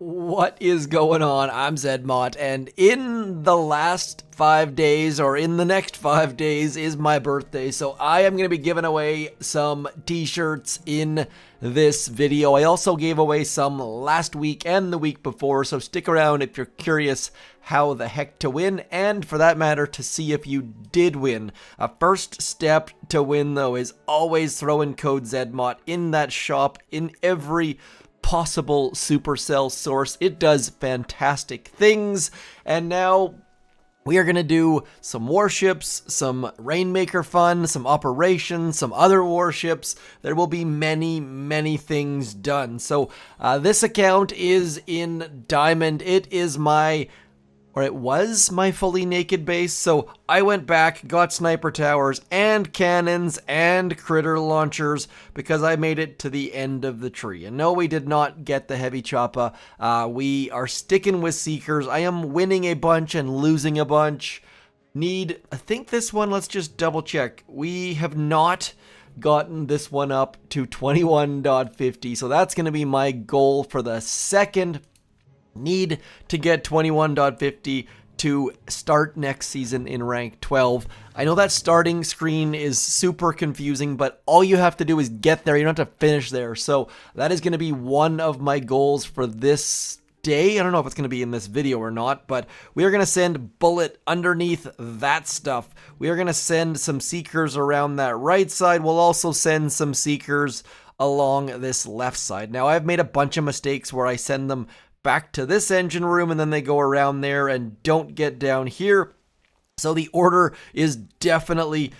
What is going on? I'm Zedmont, and in the last 5 days, or in the next 5 days, is my birthday, so I am going to be giving away some t-shirts in this video. I also gave away some last week and the week before, so stick around if you're curious how the heck to win, and for that matter, to see if you did win. A first step to win, though, is always throw in code Zedmont in that shop in every possible Supercell source. It does fantastic things. And now we are going to do some warships, some Rainmaker fun, some operations, some other warships. There will be many things done. So this account is in Diamond. It is it was my fully naked base, so I went back, got sniper towers, and cannons, and critter launchers, because I made it to the end of the tree. And no, we did not get the Heavy Choppa. We are sticking with Seekers. I am winning a bunch and losing a bunch. I think this one, let's just double check. We have not gotten this one up to 21.50, so that's going to be my goal for the second. Need to get 21.50 to start next season in rank 12. I know that starting screen is super confusing, but all you have to do is get there. You don't have to finish there. So that is going to be one of my goals for this day. I don't know if it's going to be in this video or not, but we are going to send Bullet underneath that stuff. We are going to send some Seekers around that right side. We'll also send some Seekers along this left side. Now, I've made a bunch of mistakes where I send them back to this engine room and then they go around there and don't get down here. So the order is definitely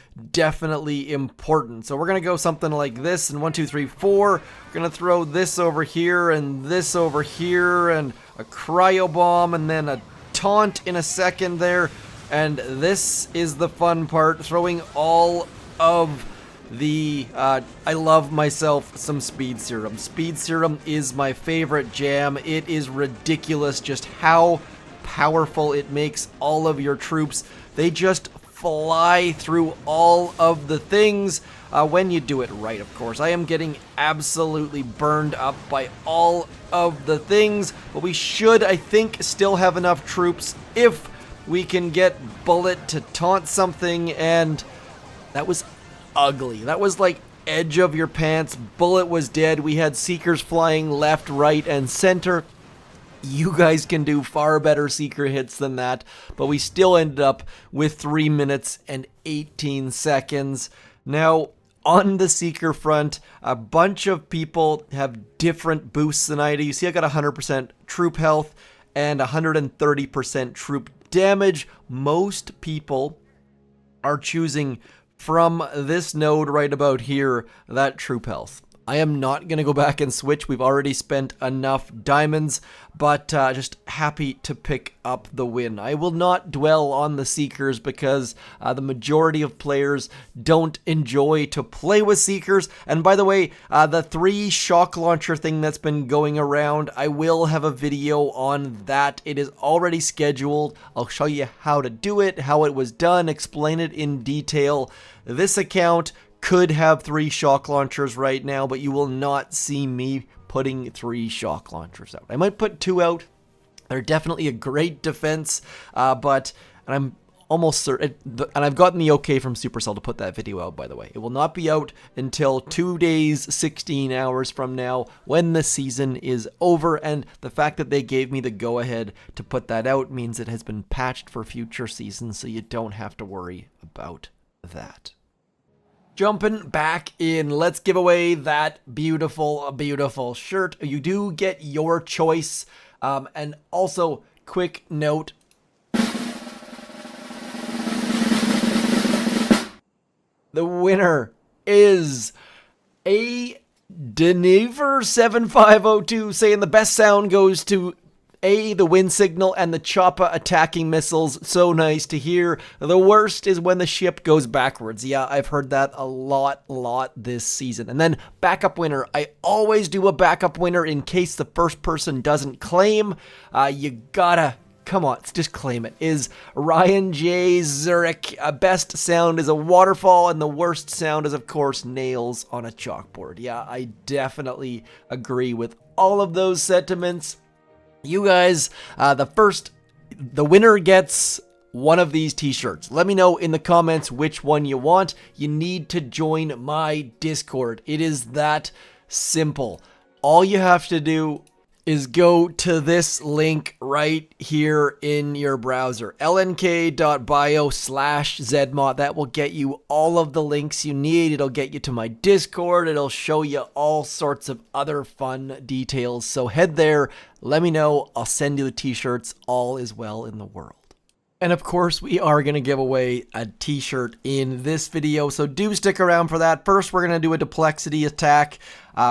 important. So we're going to go something like this, and 1, 2, 3, 4. We're going to throw this over here and this over here and a cryo bomb and then a taunt in a second there. And this is the fun part, throwing all of I love myself some speed serum. Speed serum is my favorite jam. It is ridiculous just how powerful it makes all of your troops. They just fly through all of the things when you do it right, of course. I am getting absolutely burned up by all of the things, but we should, I think, still have enough troops if we can get Bullet to taunt something, and that was ugly. That was like edge of your pants. Bullet was dead. We had Seekers flying left, right, and center. You guys can do far better Seeker hits than that, but we still ended up with 3 minutes and 18 seconds. Now, on the Seeker front, a bunch of people have different boosts than I do. You see I got 100% troop health and 130% troop damage. Most people are choosing from this node right about here, that troop health. I am not going to go back and switch. We've already spent enough diamonds, but just happy to pick up the win. I will not dwell on the Seekers because the majority of players don't enjoy to play with Seekers. And by the way, the 3 shock launcher thing that's been going around, I will have a video on that. It is already scheduled. I'll show you how to do it, how it was done, explain it in detail. This account could have 3 shock launchers right now, but you will not see me putting 3 shock launchers out. I might put 2 out. They're definitely a great defense, and I'm almost certain, and I've gotten the okay from Supercell to put that video out, by the way. It will not be out until 2 days, 16 hours from now, when the season is over, and the fact that they gave me the go-ahead to put that out means it has been patched for future seasons, so you don't have to worry about that. Jumping back in, let's give away that beautiful shirt. You do get your choice. And also, quick note. The winner is a Denever7502 saying the best sound goes to the wind signal and the Choppa attacking missiles. So nice to hear. The worst is when the ship goes backwards. Yeah, I've heard that a lot this season. And then backup winner. I always do a backup winner in case the first person doesn't claim. You gotta, come on, just claim it. Is Ryan J. Zurich. Best sound is a waterfall, and the worst sound is, of course, nails on a chalkboard. Yeah, I definitely agree with all of those sentiments. you guys, the winner gets one of these t-shirts. Let me know in the comments which one you want. You need to join my Discord. It is that simple. All you have to do is go to this link right here in your browser, lnk.bio/zmot. That will get you all of the links you need. It'll get you to my Discord. It'll show you all sorts of other fun details. So head there, let me know. I'll send you the t-shirts. All is well in the world. And of course, we are going to give away a t-shirt in this video, so do stick around for that. First, we're going to do a Duplexity attack.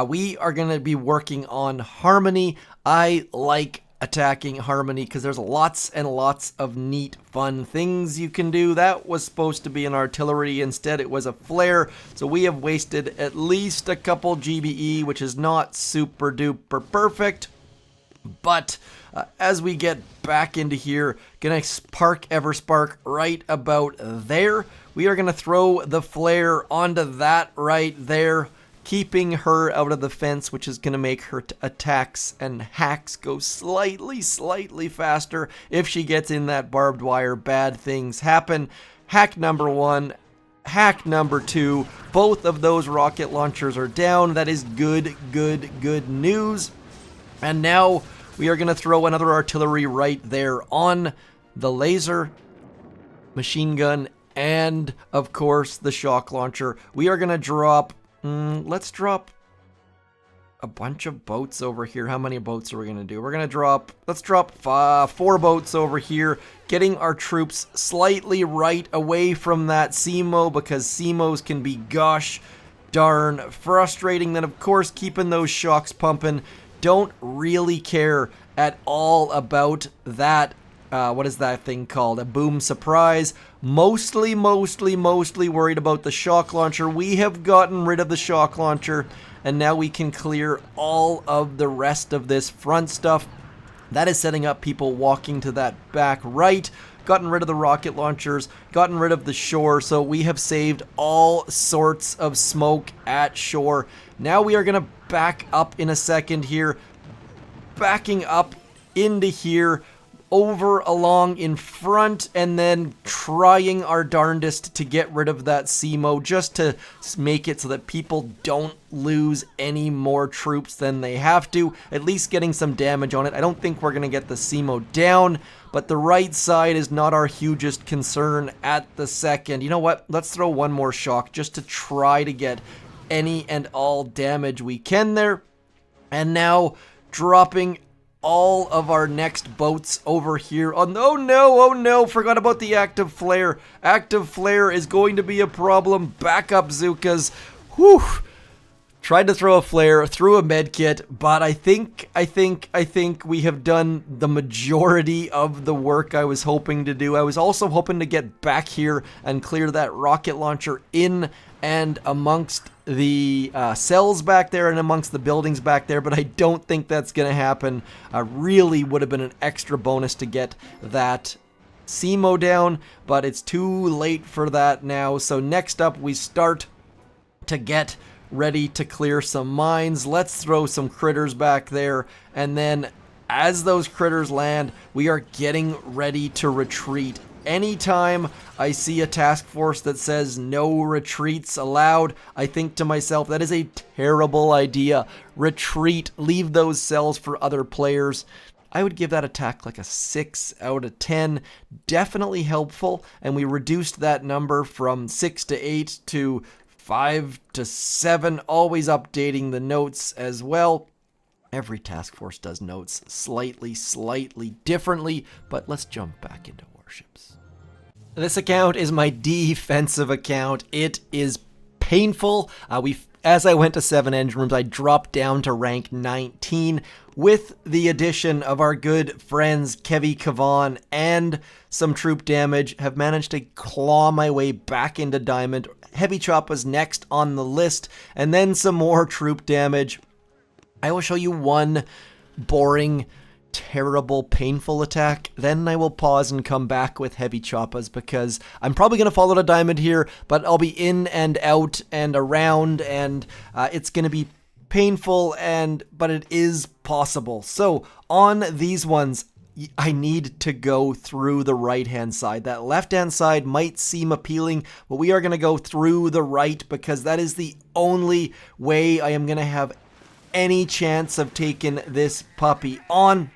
We are going to be working on Harmony. I like attacking Harmony because there's lots and lots of neat, fun things you can do. That was supposed to be an artillery. Instead, it was a flare, so we have wasted at least a couple GBE, which is not super duper perfect. But as we get back into here, gonna park Everspark right about there. We are gonna throw the flare onto that right there, keeping her out of the fence, which is gonna make her attacks and hacks go slightly faster. If she gets in that barbed wire, bad things happen. Hack number 1. Hack number 2. Both of those rocket launchers are down. That is good news. And now we are going to throw another artillery right there on the laser, machine gun, and, of course, the shock launcher. We are going to drop, let's drop a bunch of boats over here. How many boats are we going to do? We're going to drop, let's drop 4 boats over here, getting our troops slightly right away from that SEMO, because SEMOs can be gosh darn frustrating. Then, of course, keeping those shocks pumping. Don't really care at all about that, what is that thing called? A boom surprise. Mostly worried about the shock launcher. We have gotten rid of the shock launcher, and now we can clear all of the rest of this front stuff. That is setting up people walking to that back right. Gotten rid of the rocket launchers, gotten rid of the shore, so we have saved all sorts of smoke at shore. Now we are going to back up in a second here, backing up into here, over along in front, and then trying our darndest to get rid of that SEMO, just to make it so that people don't lose any more troops than they have to, at least getting some damage on it. I don't think we're going to get the SEMO down, but the right side is not our hugest concern at the second. You know what? Let's throw one more shock just to try to get any and all damage we can there. And now dropping all of our next boats over here. Oh no, forgot about the active flare. Active flare is going to be a problem. Backup Zookas. Whew. Tried to throw a flare, threw a med kit, but I think we have done the majority of the work I was hoping to do. I was also hoping to get back here and clear that rocket launcher in and amongst the cells back there and amongst the buildings back there, but I don't think that's going to happen. Really would have been an extra bonus to get that SEMO down, but it's too late for that now. So next up, we start to get ready to clear some mines. Let's throw some critters back there, and then as those critters land, we are getting ready to retreat. Anytime I see a task force that says no retreats allowed, I think to myself, that is a terrible idea. Retreat, leave those cells for other players. I would give that attack like a 6 out of 10. Definitely helpful, and we reduced that number from 6 to 8 to 5 to 7, always updating the notes as well. Every task force does notes slightly differently, but let's jump back into Warships. This account is my defensive account. It is painful. As I went to 7 engine rooms, I dropped down to rank 19 with the addition of our good friends Kevy Kavan and some troop damage. Have managed to claw my way back into Diamond. Heavy Choppas next on the list, and then some more troop damage. I will show you one boring, terrible, painful attack. Then I will pause and come back with Heavy Choppas, because I'm probably going to follow the Diamond here, but I'll be in and out and around, and it's going to be painful, but it is possible. So on these ones, I need to go through the right-hand side. That left-hand side might seem appealing, but we are going to go through the right because that is the only way I am going to have any chance of taking this puppy on.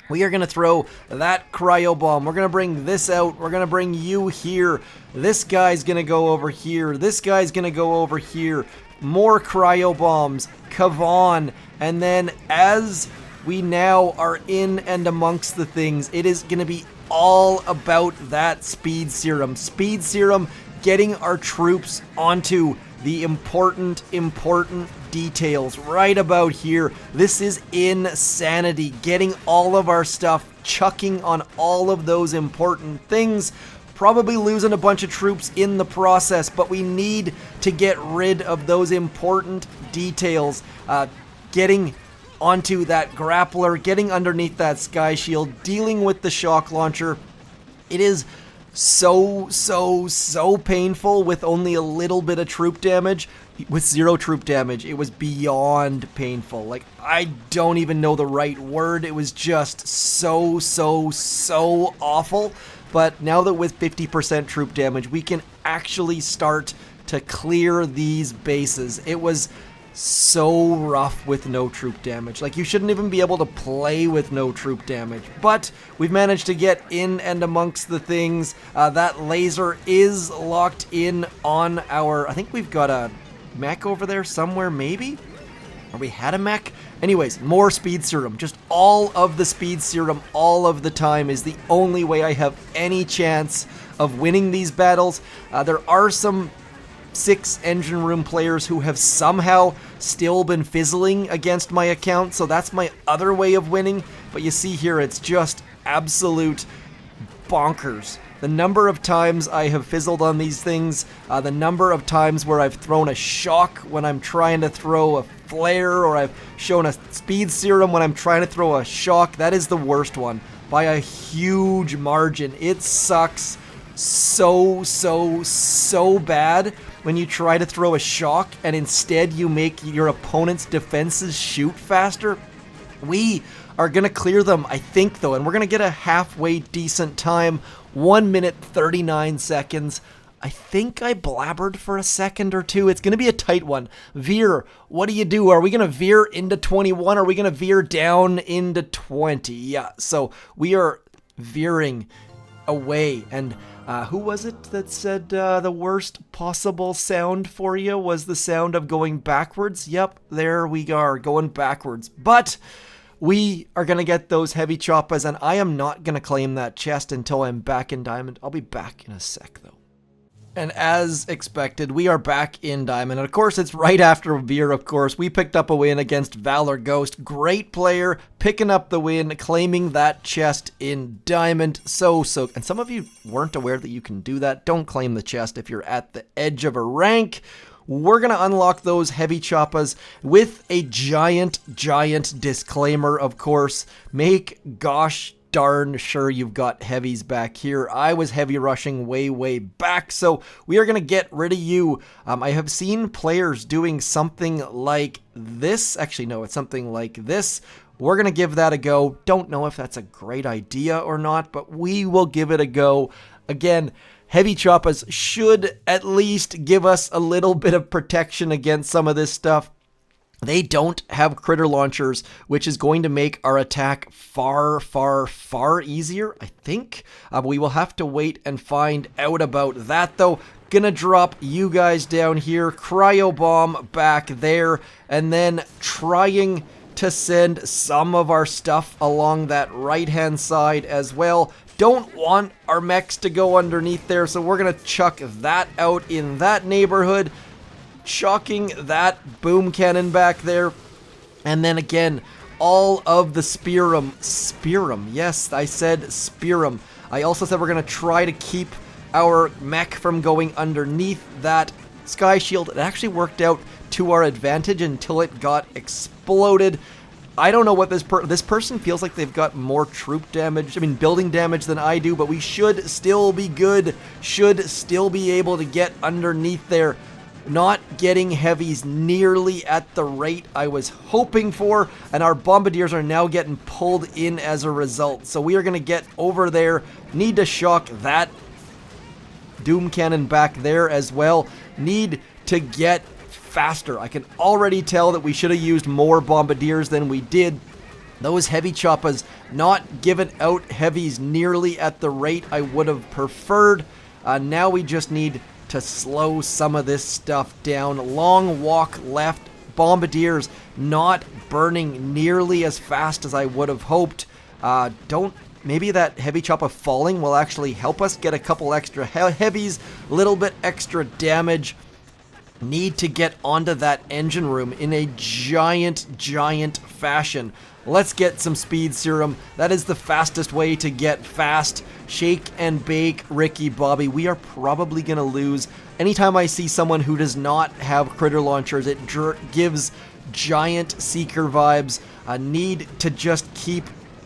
We are going to throw that cryo bomb. We're going to bring this out. We're going to bring you here. This guy's going to go over here. This guy's going to go over here. More cryo bombs. Kavan. And then as we now are in and amongst the things, it is going to be all about that speed serum. Speed serum, getting our troops onto the important details right about here. This is insanity. Getting all of our stuff, chucking on all of those important things. Probably losing a bunch of troops in the process, but we need to get rid of those important details. Getting onto that grappler, getting underneath that sky shield, dealing with the shock launcher. It is so painful with only a little bit of troop damage. With 0 troop damage, it was beyond painful. Like, I don't even know the right word. It was just so awful. But now that with 50% troop damage, we can actually start to clear these bases. It was so rough with no troop damage. Like, you shouldn't even be able to play with no troop damage. But we've managed to get in and amongst the things. That laser is locked in on our... I think we've got a mech over there somewhere, maybe? Or we had a mech? Anyways, more speed serum. Just all of the speed serum all of the time is the only way I have any chance of winning these battles. There are some 6 engine room players who have somehow still been fizzling against my account, so that's my other way of winning. But you see here, it's just absolute bonkers. The number of times I have fizzled on these things, the number of times where I've thrown a shock when I'm trying to throw a flare, or I've shown a speed serum when I'm trying to throw a shock, that is the worst one by a huge margin. It sucks so bad when you try to throw a shock and instead you make your opponent's defenses shoot faster. We are going to clear them, I think, though, and we're going to get a halfway decent time. 1 minute 39 seconds. I think I blabbered for a second or two. It's going to be a tight one. Veer, what do you do? Are we going to veer into 21? Or are we going to veer down into 20? Yeah, so we are veering away. And who was it that said the worst possible sound for you was the sound of going backwards? Yep, there we are, going backwards. But we are going to get those heavy choppas, and I am not going to claim that chest until I'm back in Diamond. I'll be back in a sec, though. And as expected, we are back in Diamond. And of course, it's right after Veer, of course. We picked up a win against Valor Ghost. Great player, picking up the win, claiming that chest in Diamond. So, and some of you weren't aware that you can do that. Don't claim the chest if you're at the edge of a rank. We're going to unlock those heavy choppas with a giant disclaimer, of course. Make gosh darn sure you've got heavies back here. I was heavy rushing way back, so we are going to get rid of you. I have seen players doing something like this. Actually, no, it's something like this. We're going to give that a go. Don't know if that's a great idea or not, but we will give it a go. Again, heavy choppas should at least give us a little bit of protection against some of this stuff. They don't have critter launchers, which is going to make our attack far easier, I think. We will have to wait and find out about that, though. Gonna drop you guys down here, cryo bomb back there, and then trying to send some of our stuff along that right-hand side as well. Don't want our mechs to go underneath there, so we're gonna chuck that out in that neighborhood. Shocking that boom cannon back there. And then again, all of the Spearum. Yes, I said Spearum. I also said we're going to try to keep our mech from going underneath that sky shield. It actually worked out to our advantage until it got exploded. I don't know what this person feels like they've got more troop damage, building damage than I do, but we should still be good. Should still be able to get underneath there. not getting heavies nearly at the rate I was hoping for, and our bombardiers are now getting pulled in as a result. So we are going to get over there, need to shock that Doom Cannon back there as well, need to get faster. I can already tell that we should have used more bombardiers than we did. Those heavy choppas not giving out heavies nearly at the rate I would have preferred. Now we just need to slow some of this stuff down. Long walk left. Bombardiers not burning nearly as fast as I would have hoped. Maybe that heavy choppa falling will actually help us get a couple extra heavies, a little bit extra damage. Need to get onto that engine room in a giant fashion. Let's get some speed serum. That is the fastest way to get fast. Shake and bake, Ricky Bobby. We are probably going to lose. Anytime I see someone who does not have critter launchers, it gives giant seeker vibes. Need to just keep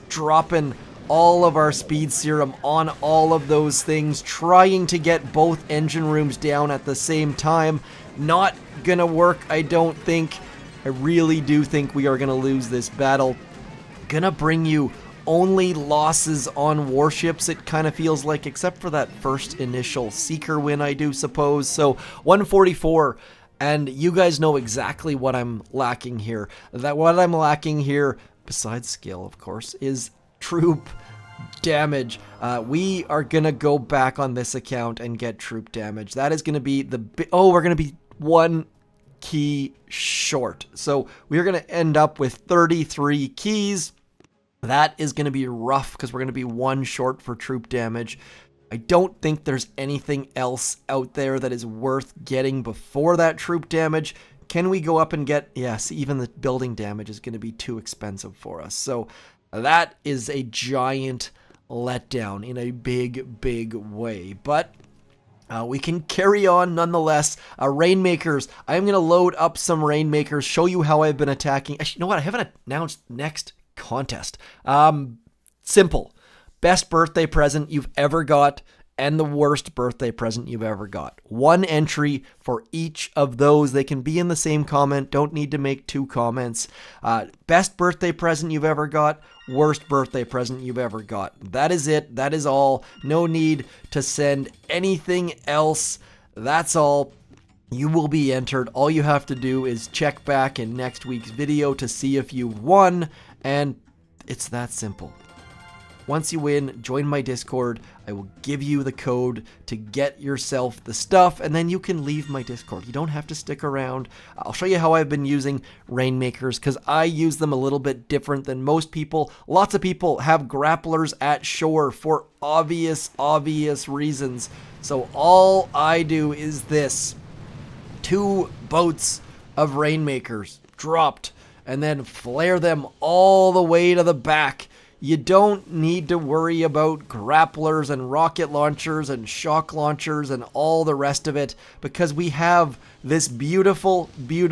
dropping all of our speed serum on all of those things, trying to get both engine rooms down at the same time. Not gonna work, I don't think. I really do think we are gonna lose this battle. Gonna bring you only losses on warships, it kind of feels like, except for that first initial Seeker win, I do suppose. So 144, and you guys know exactly what I'm lacking here. What I'm lacking here, besides skill, of course, is troop damage. We are gonna go back on this account and get troop damage. That is gonna be we're gonna be one key short. So we're gonna end up with 33 keys. That is gonna be rough because we're gonna be one short for troop damage. I don't think there's anything else out there that is worth getting before that troop damage. Can we go up and get, yes, even the building damage is gonna be too expensive for us. So that is a giant letdown in a big way. But we can carry on nonetheless. Rainmakers. I'm going to load up some Rainmakers, show you how I've been attacking. Actually, you know what? I haven't announced next contest. Simple. Best birthday present you've ever got and the worst birthday present you've ever got. One entry for each of those. They can be in the same comment. Don't need to make two comments. Best birthday present you've ever got. Worst birthday present you've ever got. That is it. That is all. No need to send anything else. That's all. You will be entered. All you have to do is check back in next week's video to see if you won, and it's that simple. Once you win, join my Discord. I will give you the code to get yourself the stuff, and then you can leave my Discord. You don't have to stick around. I'll show you how I've been using Rainmakers, because I use them a little bit different than most people. Lots of people have grapplers at shore for obvious reasons. So all I do is this. 2 boats of Rainmakers dropped, and then flare them all the way to the back. You don't need to worry about grapplers and rocket launchers and shock launchers and all the rest of it, because we have this beautiful 3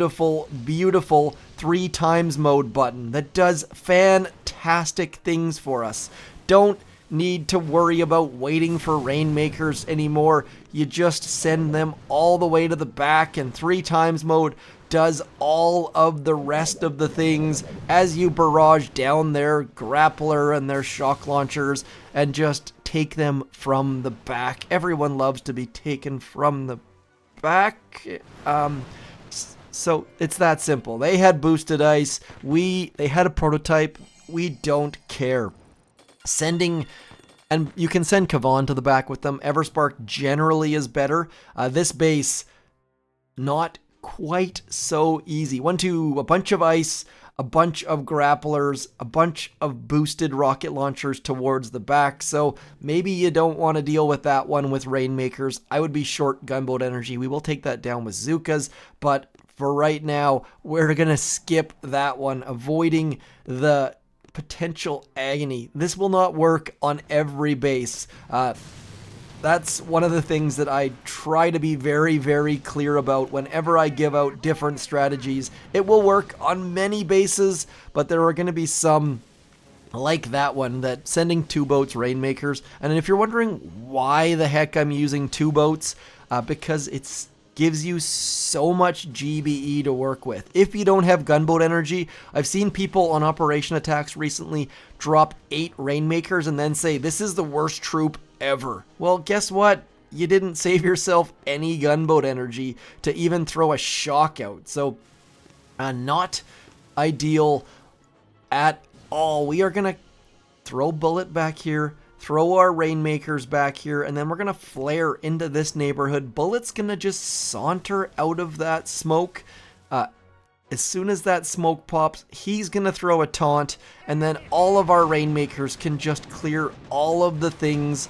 times mode button that does fantastic things for us. Don't need to worry about waiting for Rainmakers anymore. You just send them all the way to the back, and 3 times mode does all of the rest of the things as you barrage down their grappler and their shock launchers and just take them from the back. Everyone loves to be taken from the back. So it's that simple. They had boosted ice. They had a prototype. We don't care. And you can send Kavan to the back with them. Everspark generally is better. This base, not quite so easy. A bunch of ice, a bunch of grapplers, a bunch of boosted rocket launchers towards the back. So maybe you don't want to deal with that one with Rainmakers. I would be short gunboat energy. We will take that down with Zukas, but for right now, we're going to skip that one, avoiding the potential agony. This will not work on every base. That's one of the things that I try to be very clear about whenever I give out different strategies. It will work on many bases, but there are going to be some like that one, that sending 2 boats Rainmakers. And if you're wondering why the heck I'm using 2 boats, because it's gives you so much GBE to work with. If you don't have gunboat energy, I've seen people on operation attacks recently drop 8 Rainmakers and then say, this is the worst troop ever. Well, guess what? You didn't save yourself any gunboat energy to even throw a shock out. So, not ideal at all. We are going to throw bullet back here, throw our Rainmakers back here, and then we're going to flare into this neighborhood. Bullet's going to just saunter out of that smoke. As soon as that smoke pops, he's going to throw a taunt, and then all of our Rainmakers can just clear all of the things.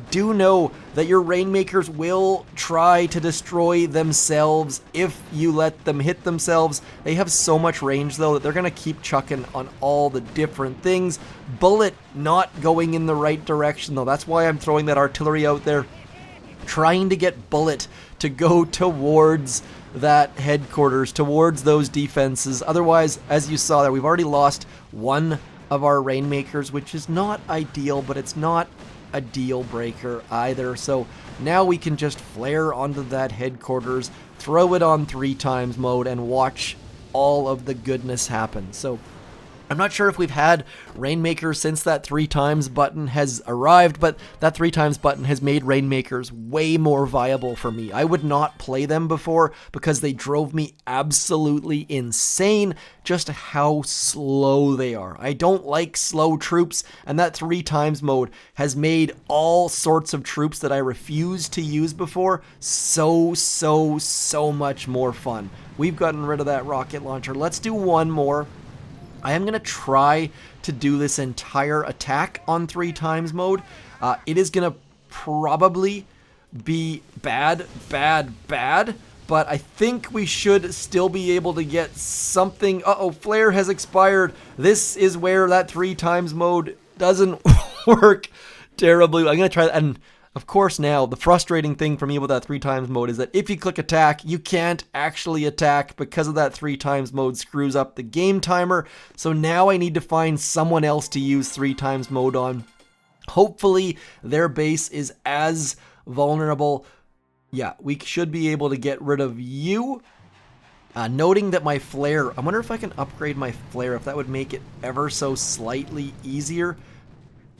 Do know that your Rainmakers will try to destroy themselves if you let them hit themselves. They have so much range, though, that they're going to keep chucking on all the different things. Bullet not going in the right direction, though. That's why I'm throwing that artillery out there, trying to get Bullet to go towards that headquarters, towards those defenses. Otherwise, as you saw there, we've already lost one of our Rainmakers, which is not ideal, but it's not a deal breaker either. So now we can just flare onto that headquarters, throw it on 3 times mode, and watch all of the goodness happen. So I'm not sure if we've had Rainmakers since that 3 times button has arrived, but that 3 times button has made Rainmakers way more viable for me. I would not play them before because they drove me absolutely insane just how slow they are. I don't like slow troops, and that 3 times mode has made all sorts of troops that I refused to use before so much more fun. We've gotten rid of that rocket launcher. Let's do one more. I am going to try to do this entire attack on 3 times mode. It is going to probably be bad, but I think we should still be able to get something. Uh-oh, flare has expired. This is where that 3 times mode doesn't work terribly. I'm going to try that, and of course now, the frustrating thing for me with that 3 times mode is that if you click attack, you can't actually attack because of that 3 times mode screws up the game timer. So now I need to find someone else to use 3 times mode on. Hopefully their base is as vulnerable. Yeah, we should be able to get rid of you. Noting that my flare, I wonder if I can upgrade my flare, if that would make it ever so slightly easier.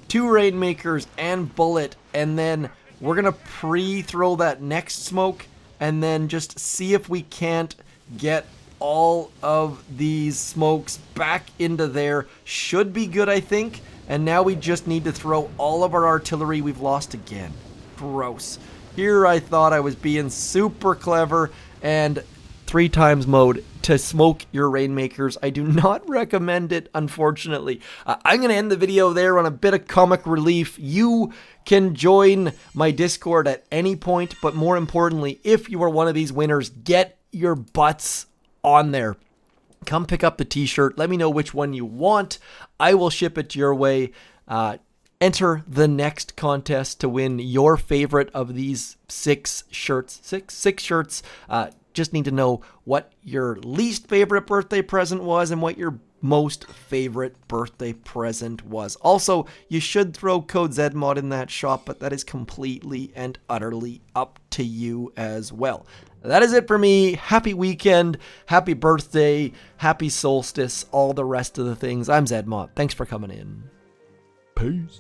2 Rainmakers and Bullet, and then we're going to pre-throw that next smoke and then just see if we can't get all of these smokes back into there. Should be good, I think. And now we just need to throw all of our artillery. We've lost again. Gross. Here I thought I was being super clever, and 3 times mode to smoke your Rainmakers. I do not recommend it, unfortunately. I'm going to end the video there on a bit of comic relief. You can join my Discord at any point, but more importantly, if you are one of these winners, get your butts on there. Come pick up the t-shirt. Let me know which one you want. I will ship it your way. Enter the next contest to win your favorite of these 6 shirts. Six shirts. Just need to know what your least favorite birthday present was and what your most favorite birthday present was. Also, you should throw code ZMOD in that shop, but that is completely and utterly up to you as well. That is it for me. Happy weekend, happy birthday, happy solstice, all the rest of the things. I'm ZMOD. Thanks for coming in. Peace.